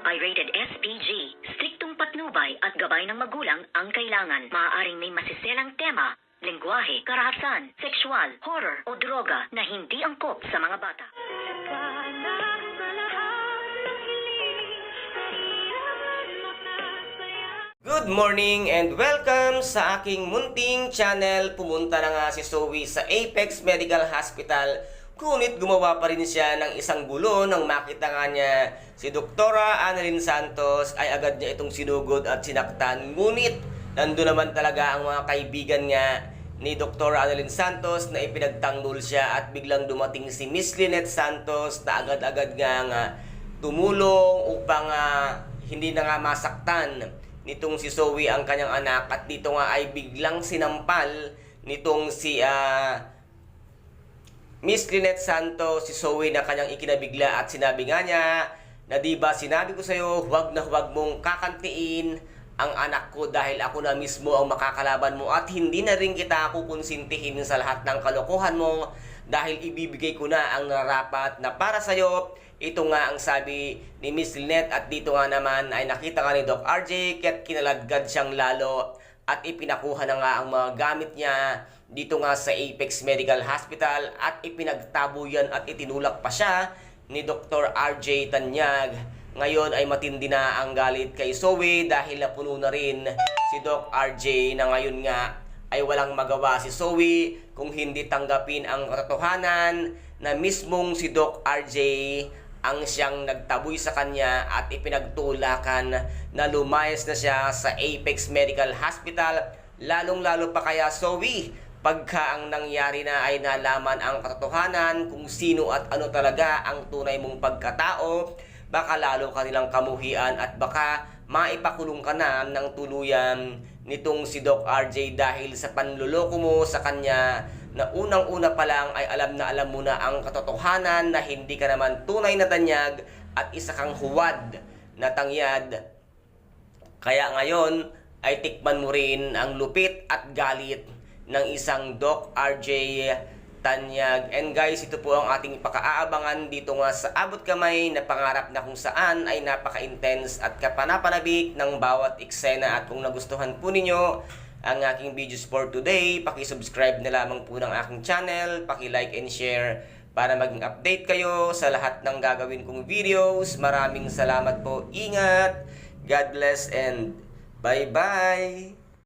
Pirated SPG. Striktong patnubay at gabay ng magulang ang kailangan. Maaaring may masiselang tema, lengguwahe, karahasan, sexual, horror o droga na hindi angkop sa mga bata. Good morning and welcome sa aking munting channel. Pumunta na nga si Zoe sa Apex Medical Hospital, ngunit gumawa pa rin siya ng isang gulo nang makita nga niya si Doktora Annalyn Santos ay agad niya itong sinugod at sinaktan. Ngunit nandun naman talaga ang mga kaibigan niya ni Doktora Annalyn Santos na ipinagtanggol siya at biglang dumating si Miss Lynette Santos na agad-agad nga tumulong upang hindi na nga masaktan nitong si Zoe ang kanyang anak. At dito nga ay biglang sinampal nitong si Miss Lynette Santos si Zoe na kanyang ikinabigla at sinabi nga niya na diba sinabi ko sa'yo huwag na huwag mong kakantiin ang anak ko dahil ako na mismo ang makakalaban mo at hindi na rin kita kukonsintihin sa lahat ng kalokohan mo dahil ibibigay ko na ang narapat na para sa'yo. Ito nga ang sabi ni Miss Lynette at dito nga naman ay nakita nga ni Doc RJ kaya't kinaladkad siyang lalo at ipinakuha na nga ang mga gamit niya dito nga sa Apex Medical Hospital at ipinagtabo yan at itinulak pa siya ni Dr. RJ Tanyag. Ngayon ay matindi na ang galit kay Zoe dahil napuno na rin si Doc RJ na ngayon nga ay walang magawa si Zoe kung hindi tanggapin ang katotohanan na mismong si Doc RJ ang siyang nagtaboy sa kanya at ipinagtulakan na lumayas na siya sa Apex Medical Hospital. Lalong-lalo pa kaya Zoe pagka ang nangyari na ay nalaman ang katotohanan kung sino at ano talaga ang tunay mong pagkatao, baka lalo ka nilang kamuhian at baka maipakulong ka na ng tuluyan nitong si Doc RJ dahil sa panluloko mo sa kanya na unang-una pa lang ay alam na alam mo na ang katotohanan na hindi ka naman tunay na tanyag at isa kang huwad na tangyad. Kaya ngayon ay tikman mo rin ang lupit at galit ng isang Doc RJ Tanyag. And guys, ito po ang ating pakaaabangan dito nga sa abot kamay na pangarap na kung saan ay napaka-intense at kapanapanabik ng bawat eksena. At kung nagustuhan po ninyo ang aking videos for today, paki-subscribe na lamang po ng aking channel, paki-like and share para maging update kayo sa lahat ng gagawin kong videos. Maraming salamat po. Ingat, God bless and bye-bye!